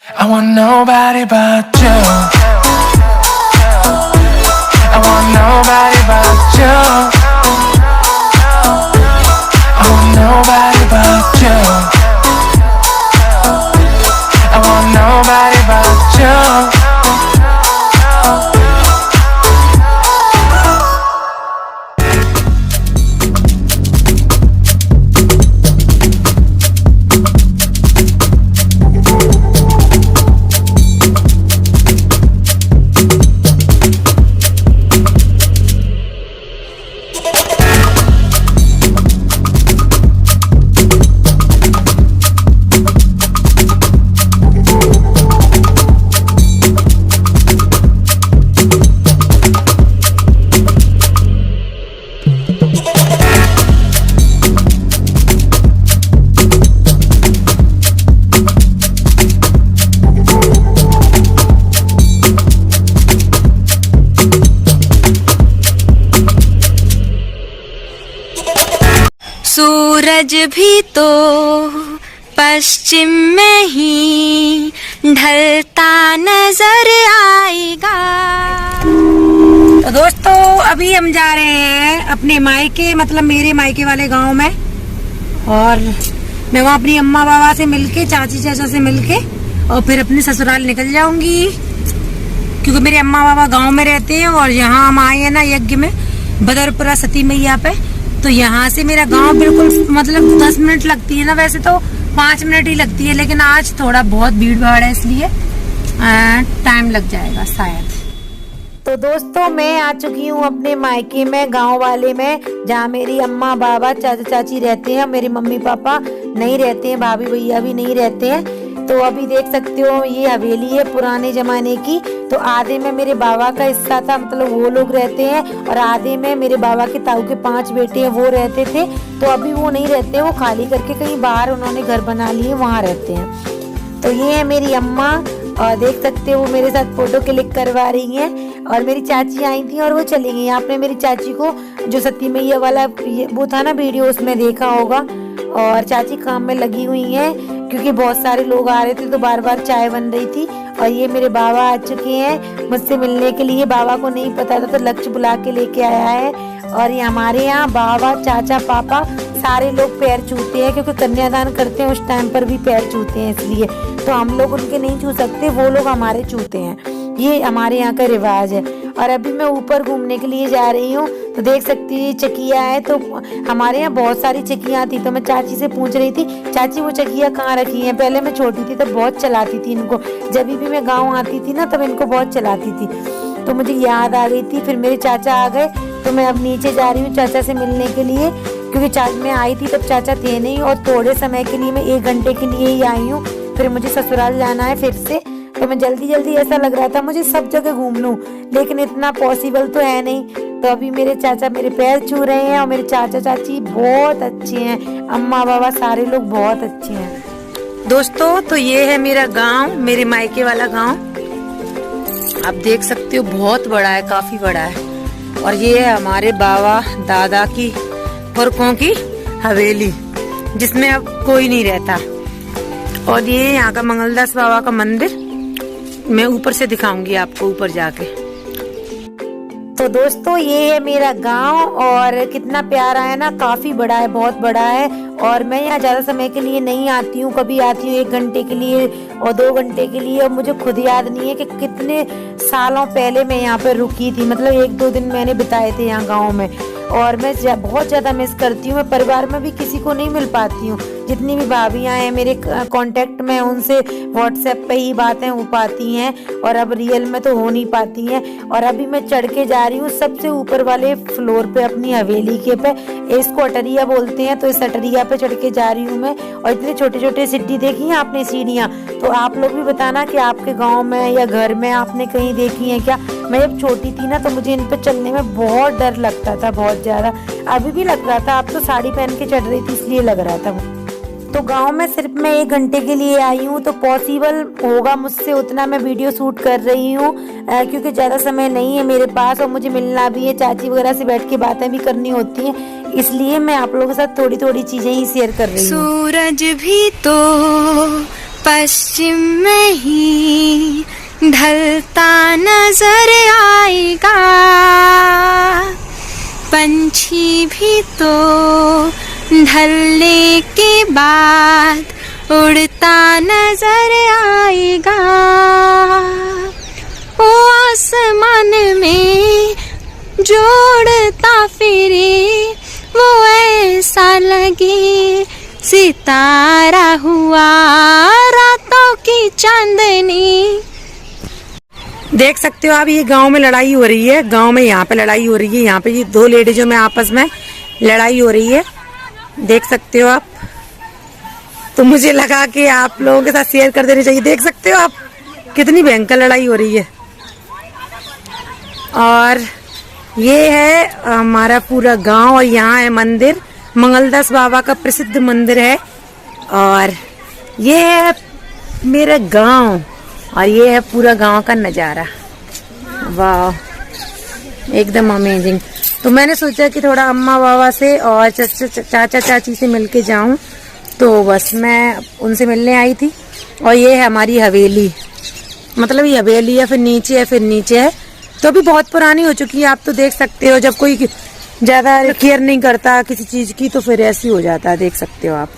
I want nobody but you. I want nobody but you. I want nobody but you. I want nobody but you. सूरज भी तो पश्चिम में ही ढलता नजर आएगा। तो दोस्तों अभी हम जा रहे हैं अपने मायके, मतलब मेरे मायके वाले गांव में, और मैं वहाँ अपनी अम्मा बाबा से मिलके, चाची चाचा से मिलके और फिर अपने ससुराल निकल जाऊंगी, क्योंकि मेरे अम्मा बाबा गांव में रहते हैं और यहाँ हम आए हैं ना यज्ञ में बदरपुरा सती मैया पे। तो यहाँ से मेरा गांव बिल्कुल मतलब 10 मिनट लगती है ना, वैसे तो 5 मिनट ही लगती है, लेकिन आज थोड़ा बहुत भीड़ भाड़ है इसलिए टाइम लग जाएगा शायद। तो दोस्तों मैं आ चुकी हूँ अपने मायके में, गांव वाले में, जहाँ मेरी अम्मा बाबा चाचा चाची रहते हैं। मेरे मम्मी पापा नहीं रहते हैं, भाभी भैया भी नहीं रहते हैं। तो अभी देख सकते हो ये हवेली है पुराने जमाने की। तो आधे में मेरे बाबा का हिस्सा था, मतलब वो लोग रहते हैं, और आधे में मेरे बाबा के ताऊ के 5 बेटे हैं, वो रहते थे। तो अभी वो नहीं रहते, वो खाली करके कहीं बाहर उन्होंने घर बना लिए, वहाँ रहते हैं। तो ये है मेरी अम्मा, और देख सकते हो वो मेरे साथ फोटो क्लिक करवा रही हैं। और मेरी चाची आई थी और वो चली गई। आपने मेरी चाची को जो सती मैया वाला वो था ना वीडियो, उसमें देखा होगा। और चाची काम में लगी हुई है, क्योंकि बहुत सारे लोग आ रहे थे तो बार बार चाय बन रही थी। और ये मेरे बाबा आ चुके हैं मुझसे मिलने के लिए। बाबा को नहीं पता था तो लक्ष्य बुला के लेके आया है। और ये हमारे यहाँ बाबा चाचा पापा सारे लोग पैर छूते हैं, क्योंकि कन्यादान करते हैं उस टाइम पर भी पैर छूते हैं, इसलिए तो हम लोग उनके नहीं छू सकते, वो लोग हमारे छूते हैं। ये हमारे यहाँ का रिवाज है। और अभी मैं ऊपर घूमने के लिए जा रही हूँ। तो देख सकती है चकिया है, तो हमारे यहाँ बहुत सारी चकियाँ थी। तो मैं चाची से पूछ रही थी, चाची वो चकिया कहाँ रखी है? पहले मैं छोटी थी तब बहुत चलाती थी इनको, जब भी मैं गाँव आती थी ना तब इनको बहुत चलाती थी। तो मुझे याद आ गई थी। फिर मेरे चाचा आ गए, तो मैं अब नीचे जा रही हूँ चाचा से मिलने के लिए, क्योंकि मैं आई थी तब चाचा थे नहीं, और थोड़े समय के लिए, मैं 1 घंटे के लिए ही आई हूँ। फिर मुझे ससुराल जाना है फिर से। तो मैं जल्दी जल्दी, ऐसा लग रहा था मुझे सब जगह घूम लूं, लेकिन इतना पॉसिबल तो है नहीं। तो अभी मेरे चाचा मेरे पैर छू रहे हैं, और मेरे चाचा चाची बहुत अच्छे हैं, अम्मा बाबा सारे लोग बहुत अच्छे हैं। दोस्तों तो ये है मेरा गांव, मेरे मायके वाला गांव। आप देख सकते हो बहुत बड़ा है, काफी बड़ा है। और ये है हमारे बाबा दादा की पुरखों की हवेली, जिसमें अब कोई नहीं रहता। और ये यहाँ का मंगलदास बाबा का मंदिर, मैं ऊपर से दिखाऊंगी आपको ऊपर जाके। तो दोस्तों ये है मेरा गांव, और कितना प्यारा है ना, काफी बड़ा है, बहुत बड़ा है। और मैं यहाँ ज्यादा समय के लिए नहीं आती हूँ, कभी आती हूँ 1 घंटे के लिए और 2 घंटे के लिए। और मुझे खुद याद नहीं है कि कितने सालों पहले मैं यहाँ पर रुकी थी, मतलब 1-2 दिन मैंने बिताए थे यहाँ गाँव में। और मैं बहुत ज़्यादा मिस करती हूँ। मैं परिवार में भी किसी को नहीं मिल पाती हूँ, जितनी भी भाभियाँ हैं मेरे कांटेक्ट में, उनसे व्हाट्सएप पे ही बातें हो पाती हैं, और अब रियल में तो हो नहीं पाती हैं। और अभी मैं चढ़ के जा रही हूँ सबसे ऊपर वाले फ्लोर पे, अपनी हवेली के पे। इसको अटरिया बोलते हैं, तो इस अटरिया पे चढ़ के जा रही हूँ मैं। और इतने छोटे छोटे सीढ़ी देखी हैं आपने, सीढ़ियाँ? तो आप लोग भी बताना कि आपके गाँव में या घर में आपने कहीं देखी है क्या? मैं जब छोटी थी ना तो मुझे इन पे चलने में बहुत डर लगता था, बहुत ज्यादा। अभी भी लग रहा था, अब तो साड़ी पहन के चढ़ रही थी इसलिए लग रहा था। तो गांव में सिर्फ मैं 1 घंटे के लिए आई हूँ, तो पॉसिबल होगा मुझसे उतना मैं वीडियो शूट कर रही हूँ, क्योंकि ज़्यादा समय नहीं है मेरे पास, और मुझे मिलना भी है, चाची वगैरह से बैठ के बातें भी करनी होती हैं, इसलिए मैं आप लोगों के साथ थोड़ी थोड़ी चीज़ें ही शेयर कर रही हूँ। सूरज भी तो पश्चिम में ही ढलता नजर आएगा, पंछी भी तो ढलने के बाद उड़ता नजर आएगा। ओ आसमान में जोड़ता फिरे, वो ऐसा लगे सितारा हुआ रातों की चांदनी। देख सकते हो आप, ये गांव में लड़ाई हो रही है, गांव में यहाँ पे लड़ाई हो रही है, यहाँ पे ये दो लेडीजों में आपस में लड़ाई हो रही है, देख सकते हो आप। तो मुझे लगा कि आप लोगों के साथ शेयर कर देनी चाहिए। देख सकते हो आप कितनी भयंकर लड़ाई हो रही है। और ये है हमारा पूरा गांव, और यहाँ है मंदिर, मंगलदास बाबा का प्रसिद्ध मंदिर है। और ये है मेरा गांव, और ये है पूरा गांव का नज़ारा। वाह, एकदम अमेजिंग। तो मैंने सोचा कि थोड़ा अम्मा बाबा से और चाचा चाची से मिलके जाऊं, तो बस मैं उनसे मिलने आई थी। और ये है हमारी हवेली, मतलब ये हवेली है, फिर नीचे है, फिर नीचे है। तो अभी बहुत पुरानी हो चुकी है, आप तो देख सकते हो। जब कोई ज़्यादा केयर नहीं करता किसी चीज़ की तो फिर ऐसी हो जाता है, देख सकते हो आप।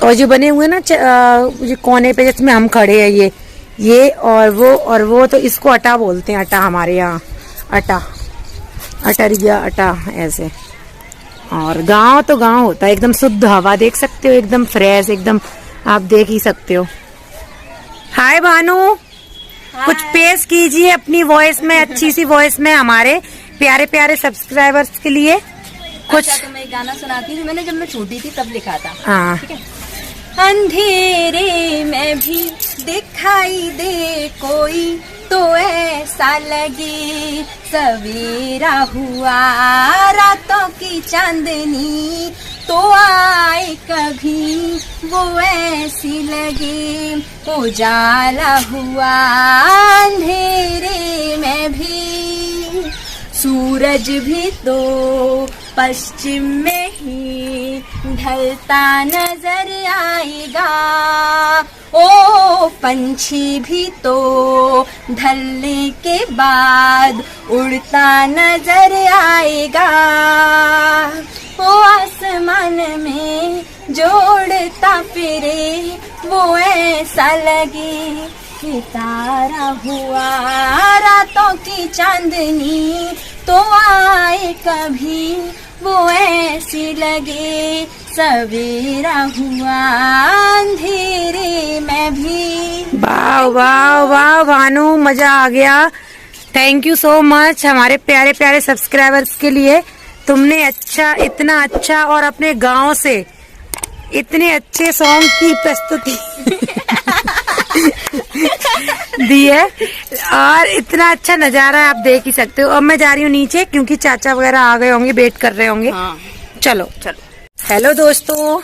और जो बने हुए ना जो कोने पे जिसमें हम खड़े हैं, ये और वो, तो इसको अटा बोलते हैं। अटा हमारे यहाँ अटा, अटरिया, अटा ऐसे। और गांव तो गांव होता है, एकदम शुद्ध हवा, देख सकते हो, एकदम फ्रेश, एकदम आप देख ही सकते हो। हाय भानु, कुछ पेश कीजिए अपनी वॉइस में, अच्छी सी वॉइस में हमारे प्यारे प्यारे सब्सक्राइबर्स के लिए कुछ। अच्छा, तो मैं गाना सुनाती हूँ, मैंने जब मैं छोटी थी तब लिखा था। हाँ, ठीक है। अंधेरे में भी दिखाई दे कोई, तो ऐसा लगे सवेरा हुआ रातों की चांदनी, तो आए कभी वो ऐसी लगे उजाला हुआ अंधेरे में भी। सूरज भी तो पश्चिम में ही ढलता नजर आएगा, ओ पंछी भी तो ढलने के बाद उड़ता नजर आएगा। ओ आसमान में जोड़ता फिरे, वो ऐसा लगे सितारा हुआ रातों की चांदनी, तो आए कभी वो ऐसी लगे सवेरा हुआ अंधेरे में भी। वाह वाह वाह भानु, मजा आ गया। थैंक यू सो मच हमारे प्यारे प्यारे सब्सक्राइबर्स के लिए। तुमने इतना अच्छा और अपने गांव से इतने अच्छे सॉन्ग की प्रस्तुति दी है, और इतना अच्छा नजारा आप देख ही सकते हो। अब मैं जा रही हूँ नीचे, क्योंकि चाचा वगैरह आ गए होंगे, वेट कर रहे होंगे। हाँ। चलो चलो। हेलो दोस्तों,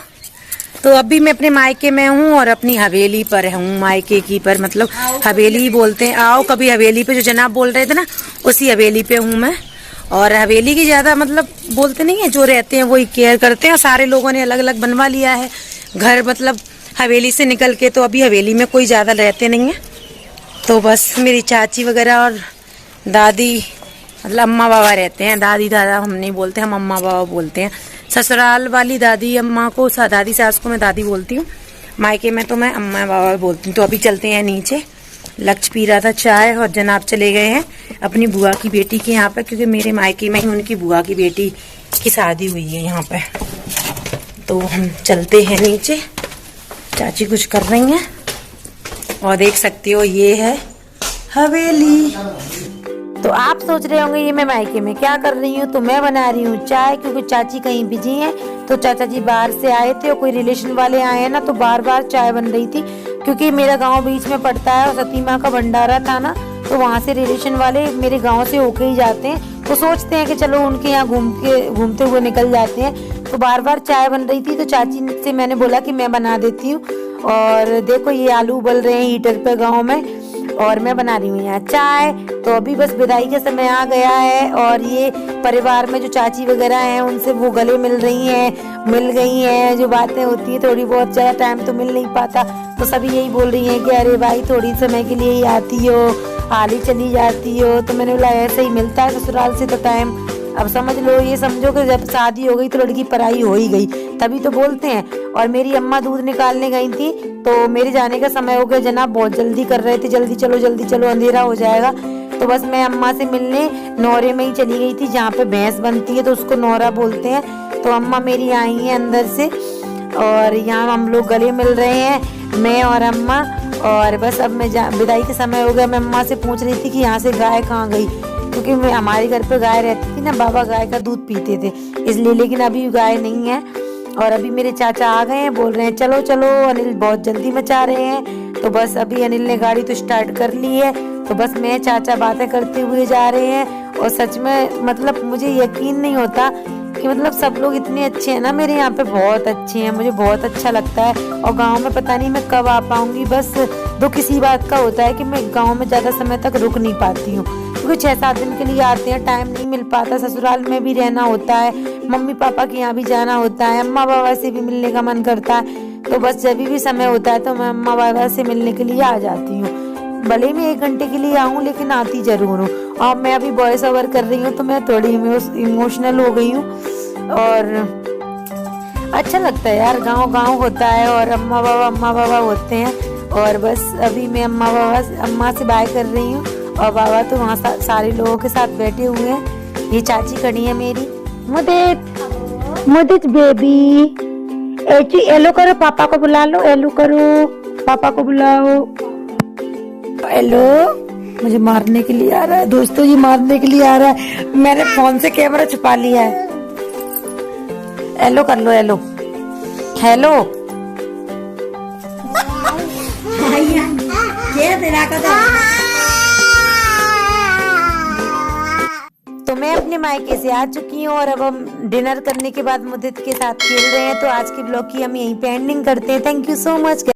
तो अभी मैं अपने मायके में हूँ और अपनी हवेली पर हूँ। मायके की पर मतलब हवेली बोलते हैं। आओ कभी हवेली पे, जो जनाब बोल रहे थे ना, उसी हवेली पे हूँ मैं। और हवेली की ज्यादा मतलब बोलते नहीं है, जो रहते हैं वही केयर करते हैं। सारे लोगों ने अलग अलग बनवा लिया है घर, मतलब हवेली से निकल के। तो अभी हवेली में कोई ज्यादा रहते नहीं है, तो बस मेरी चाची वगैरह और दादी, मतलब अम्मा बाबा रहते हैं। दादी दादा हम नहीं बोलते, हम अम्मा बाबा बोलते हैं। ससुराल वाली दादी अम्मा को, दादी सास को मैं दादी बोलती हूँ, मायके में तो मैं अम्मा बाबा बोलती हूँ। तो अभी चलते हैं नीचे। लक्ष्य पी रहा था चाय, और जनाब चले गए हैं अपनी बुआ की बेटी के यहाँ पे, क्योंकि मेरे मायके में ही उनकी बुआ की बेटी की शादी हुई है यहाँ पे। तो हम चलते हैं नीचे, चाची कुछ कर रही हैं। और देख सकते हो ये है हवेली। तो आप सोच रहे होंगे ये मैं मायके में क्या कर रही हूँ, तो मैं बना रही हूँ चाय, क्योंकि चाची कहीं बिजी हैं। तो चाचा जी बाहर से आए थे और कोई रिलेशन वाले आए हैं ना, तो बार बार चाय बन रही थी। क्योंकि मेरा गांव बीच में पड़ता है और सती माँ का भंडारा था ना, तो वहाँ से रिलेशन वाले मेरे गांव से होके ही जाते हैं। तो सोचते हैं कि चलो उनके यहाँ घूमते हुए निकल जाते हैं। तो बार बार चाय बन रही थी, तो चाची से मैंने बोला कि मैं बना देती हूँ। और देखो ये आलू उबल रहे हैं हीटर पे गाँव में, और मैं बना रही हूँ यहाँ चाय। तो तो अभी बस विदाई का समय आ गया है और ये परिवार में जो चाची वगैरह हैं उनसे वो गले मिल गई हैं। जो बातें होती है थोड़ी बहुत, ज़्यादा टाइम तो मिल नहीं पाता, तो सभी यही बोल रही हैं कि अरे भाई थोड़ी समय के लिए ही आती हो, हाल ही चली जाती हो। तो मैंने बोला ऐसे ही मिलता है ससुराल से तो टाइम। अब समझ लो, ये समझो कि जब शादी हो गई तो लड़की पराई हो ही गई, तभी तो बोलते हैं। और मेरी अम्मा दूध निकालने गई थी तो मेरे जाने का समय हो गया, जनाब बहुत जल्दी कर रहे थे, जल्दी चलो अंधेरा हो जाएगा। तो बस मैं अम्मा से मिलने नौरे में ही चली गई थी, जहाँ पे भैंस बनती है तो उसको नौरा बोलते हैं। तो अम्मा मेरी आई हैं अंदर से और यहाँ हम लोग गले मिल रहे हैं, मैं और अम्मा। और बस अब मैं विदाई के समय हो गया। मैं अम्मा से पूछ रही थी कि यहाँ से गाय कहाँ गई, क्योंकि मैं हमारे घर पे गाय रहती थी ना, बाबा गाय का दूध पीते थे इसलिए, लेकिन अभी गाय नहीं है। और अभी मेरे चाचा आ गए हैं, बोल रहे हैं चलो चलो, अनिल बहुत जल्दी मचा रहे हैं। तो बस अभी अनिल ने गाड़ी तो स्टार्ट कर ली है, तो बस मैं चाचा बातें करते हुए जा रहे हैं। और सच में मतलब मुझे यकीन नहीं होता कि मतलब सब लोग इतने अच्छे हैं ना, मेरे यहाँ पे बहुत अच्छे हैं, मुझे बहुत अच्छा लगता है। और गांव में पता नहीं मैं कब आ पाऊंगी, बस दुख इसी बात का होता है कि मैं गांव में ज़्यादा समय तक रुक नहीं पाती हूँ, क्योंकि 6-7 दिन के लिए आते हैं, टाइम नहीं मिल पाता। ससुराल में भी रहना होता है, मम्मी पापा के यहाँ भी जाना होता है, अम्मा बाबा से भी मिलने का मन करता है। तो बस जब भी समय होता है तो मैं अम्मा बाबा से मिलने के लिए आ जाती हूँ, भले मैं 1 घंटे के लिए आऊँ लेकिन आती जरूर हूँ। और मैं अभी वॉइस ओवर कर रही हूँ तो मैं थोड़ी इमोशनल हो गई हूँ। और अच्छा लगता है यार, गांव होता है और अम्मा बाबा होते हैं। और बस अभी मैं अम्मा से बाय कर रही हूँ और बाबा तो वहाँ सारे लोगों के साथ बैठे हुए हैं। ये चाची खड़ी है मेरी, मुदित बेबी, एलो करो, पापा को बुला लो, एलो करो, पापा को बुलाओ, हेलो। मुझे मारने के लिए आ रहा है दोस्तों, ये मारने के लिए आ रहा है, मैंने फोन से कैमरा छुपा लिया है। हेलो कर लो, हेलो हेलो। तो मैं अपने मायके से आ चुकी हूँ और अब हम डिनर करने के बाद मुदित के साथ खेल रहे हैं। तो आज के ब्लॉग की हम यहीं पे एंडिंग करते हैं। Thank you so much.